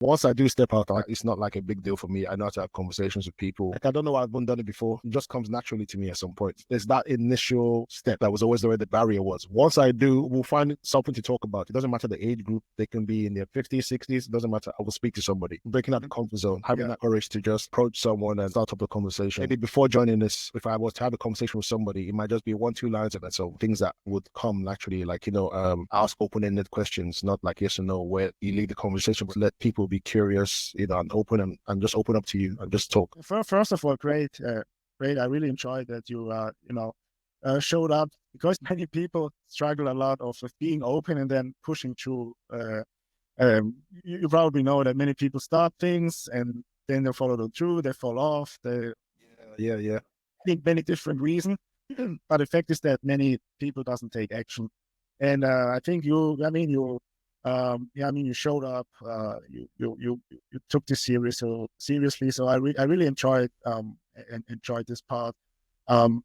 Once I do step out, it's not like a big deal for me. I know how to have conversations with people. Like, I don't know why I haven't done it before. It just comes naturally to me at some point. There's that initial step that was always the way the barrier was. Once I do, we'll find something to talk about. It doesn't matter the age group. They can be in their 50s, 60s. It doesn't matter. I will speak to somebody. Breaking out the comfort zone, having that courage to just approach someone and start up a conversation. Maybe before joining this, if I was to have a conversation with somebody, it might just be one, two lines of it. So things that would come naturally, like, ask open-ended questions, not like yes or no, where you lead the conversation, but let people be curious, and open and just open up to you and just talk. First of all, great. Great. I really enjoyed that you, showed up, because many people struggle a lot with being open and then pushing through. You probably know that many people start things and then they follow them through, they fall off. Yeah. Think many different reasons, but the fact is that many people doesn't take action. And I think you showed up. You took this seriously. So I really enjoyed enjoyed this part. And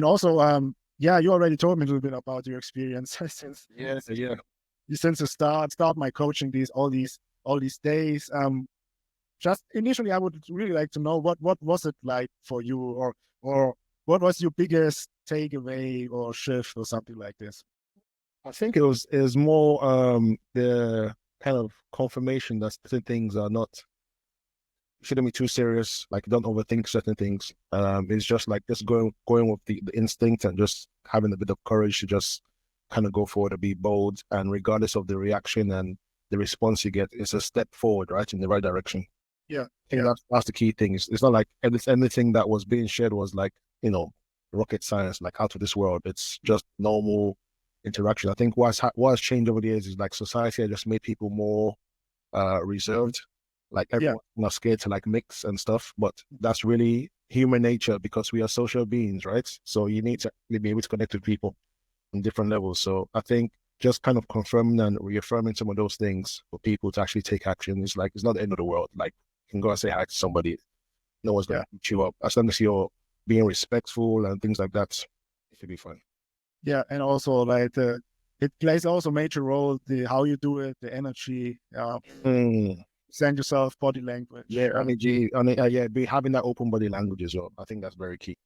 also, you already told me a little bit about your experience since the start my coaching all these days. Just initially, I would really like to know what was it like for you, or what was your biggest takeaway or shift or something like this. I think it was more the kind of confirmation that certain things are not shouldn't be too serious. Like, don't overthink certain things. It's just like just going with the instinct and just having a bit of courage to just kind of go forward and be bold. And regardless of the reaction and the response you get, it's a step forward, right, in the right direction. Yeah, I think that's the key thing. It's not like anything that was being shared was like, rocket science, like out of this world. It's just normal interaction. I think what has changed over the years is like society has just made people more reserved. Like everyone's not scared to like mix and stuff, but that's really human nature because we are social beings, right? So you need to be able to connect with people on different levels. So I think just kind of confirming and reaffirming some of those things for people to actually take action is like, it's not the end of the world. Like, you can go and say hi to somebody. No one's going to beat you up. As long as you're being respectful and things like that, it should be fine. Yeah, and also like it plays also a major role, how you do it, the energy, send yourself, body language. Yeah, energy, be having that open body language as well. I think that's very key.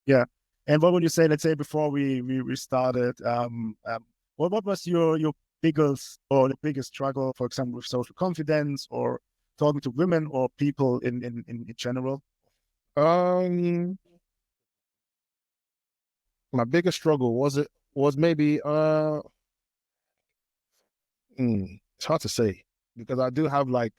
Yeah. And what would you say, let's say before we started, what was your biggest or the biggest struggle, for example, with social confidence or talking to women or people in general? My biggest struggle was maybe it's hard to say because I do have like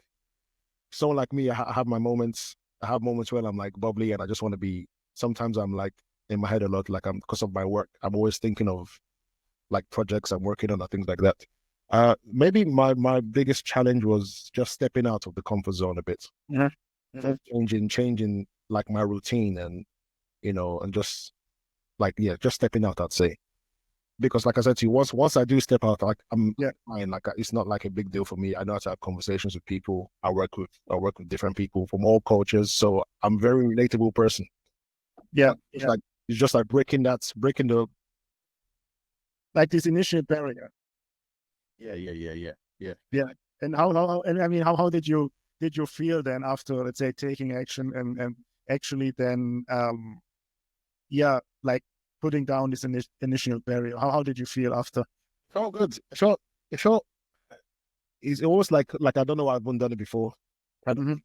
someone like me. I have my moments. I have moments where I'm like bubbly and I just want to be. Sometimes I'm like in my head a lot, like because of my work. I'm always thinking of like projects I'm working on or things like that. Maybe my biggest challenge was just stepping out of the comfort zone a bit, changing like my routine and and just like just stepping out. I'd say because like I said to you, once I do step out, like I'm fine. Like it's not like a big deal for me. I know how to have conversations with people. I work with different people from all cultures, so I'm a very relatable person. It's just like breaking the like this initial barrier. Yeah. And how did you feel then after, let's say, taking action and actually then like putting down this initial barrier? How did you feel after? It felt good. It's always like I don't know why I haven't done it before. It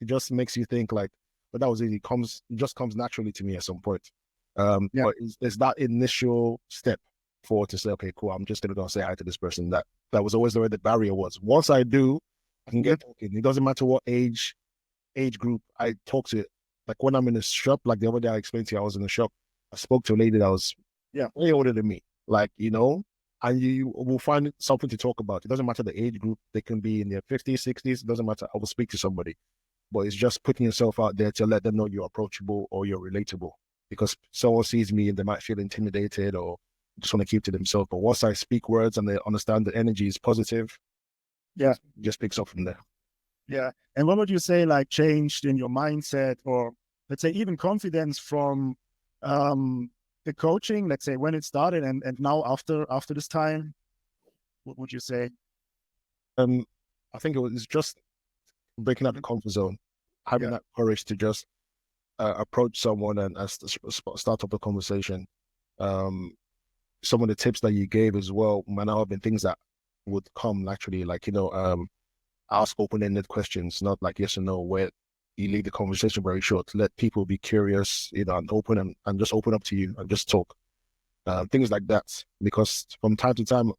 just makes you think like, but that was easy. It just comes naturally to me at some point. But it's that initial step forward to say, okay, cool, I'm just gonna go and say hi to this person. That was always the way the barrier was. Once I do, I can get talking. It doesn't matter what age group I talk to. Like when I'm in a shop, like the other day I explained to you, I was in a shop. I spoke to a lady that was way older than me. Like, and you will find something to talk about. It doesn't matter the age group. They can be in their 50s, 60s. It doesn't matter. I will speak to somebody. But it's just putting yourself out there to let them know you're approachable or you're relatable. Because someone sees me and they might feel intimidated or just want to keep to themselves. But once I speak words and they understand the energy is positive, it just picks up from there. Yeah. And what would you say like changed in your mindset, or let's say even confidence from the coaching, let's say when it started and now after this time? What would you say? I think it's just breaking out the comfort zone, having that courage to just approach someone and start up a conversation. Some of the tips that you gave as well might not have been things that would come naturally, like, ask open-ended questions, not like yes or no, where you leave the conversation very short. Let people be curious, and open and just open up to you and just talk. Things like that. Because from time to time,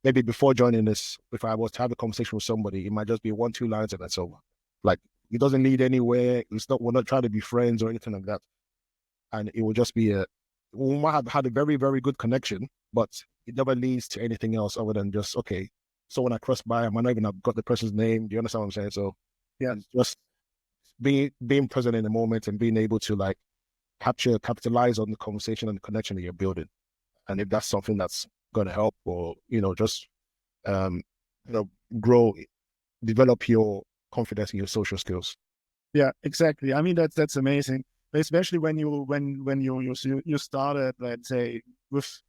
maybe before joining this, if I was to have a conversation with somebody, it might just be 1-2 lines and that's over. Like, it doesn't lead anywhere. We're not trying to be friends or anything like that. And it will just be we might have had a very, very good connection, but it never leads to anything else other than just, okay, so when I cross by, I might not even have got the person's name. Do you understand what I'm saying? So yeah, just being present in the moment and being able to like capitalize on the conversation and the connection that you're building. And if that's something that's going to help, or, just, grow, develop your confidence in your social skills. Yeah, exactly. I mean, that's amazing, especially when you started, let's say, with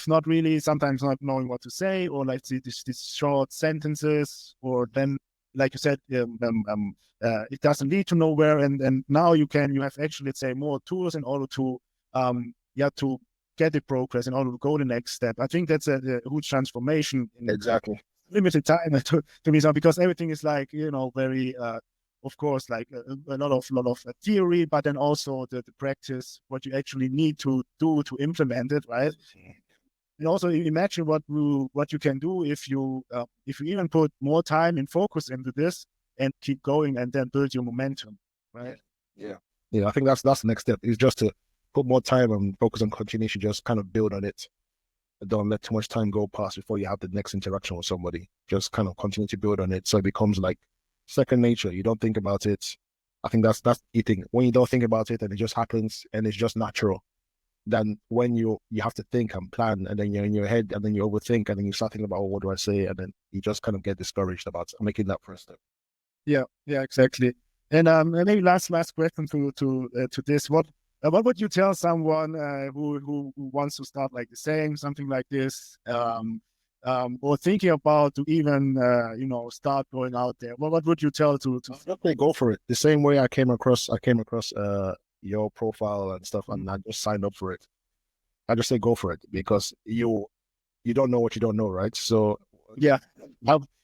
not really, sometimes not knowing what to say, or like these short sentences, or then, like you said, it doesn't lead to nowhere, and now you have actually, let's say, more tools in order to to get the progress, in order to go the next step. I think that's a huge transformation in Exactly limited time to me, because everything is like, very of course, like a lot of theory, but then also the practice, what you actually need to do to implement it, right? And also imagine what you can do if you even put more time and focus into this and keep going, and then build your momentum, right? Yeah. I think that's the next step, is just to put more time and focus and continue to just kind of build on it. Don't let too much time go past before you have the next interaction with somebody. Just kind of continue to build on it, so it becomes like second nature. You don't think about it. I think that's the thing. When you don't think about it and it just happens and it's just natural, then when you have to think and plan, and then you're in your head, and then you overthink, and then you start thinking about, what do I say? And then you just kind of get discouraged about making that first step. Yeah, exactly. And maybe last question to this. What would you tell someone who wants to start like saying something like this, or thinking about to even start going out there? What would you tell to definitely go for it? The same way I came across your profile and stuff, and I just signed up for it. I just say go for it, because you don't know what you don't know, right? So yeah,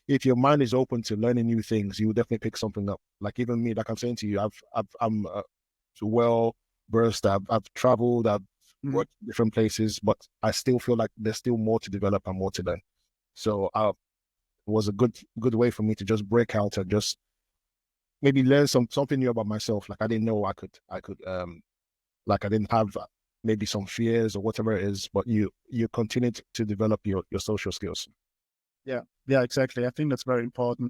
if your mind is open to learning new things, you will definitely pick something up. Like even me, like I'm saying to you, I'm well versed. I've traveled. I've worked in different places, but I still feel like there's still more to develop and more to learn. So it was a good way for me to just break out and just maybe learn something new about myself. Like I didn't know I could like I didn't have maybe some fears or whatever it is, but you continue to develop your social skills. Yeah, exactly. I think that's very important.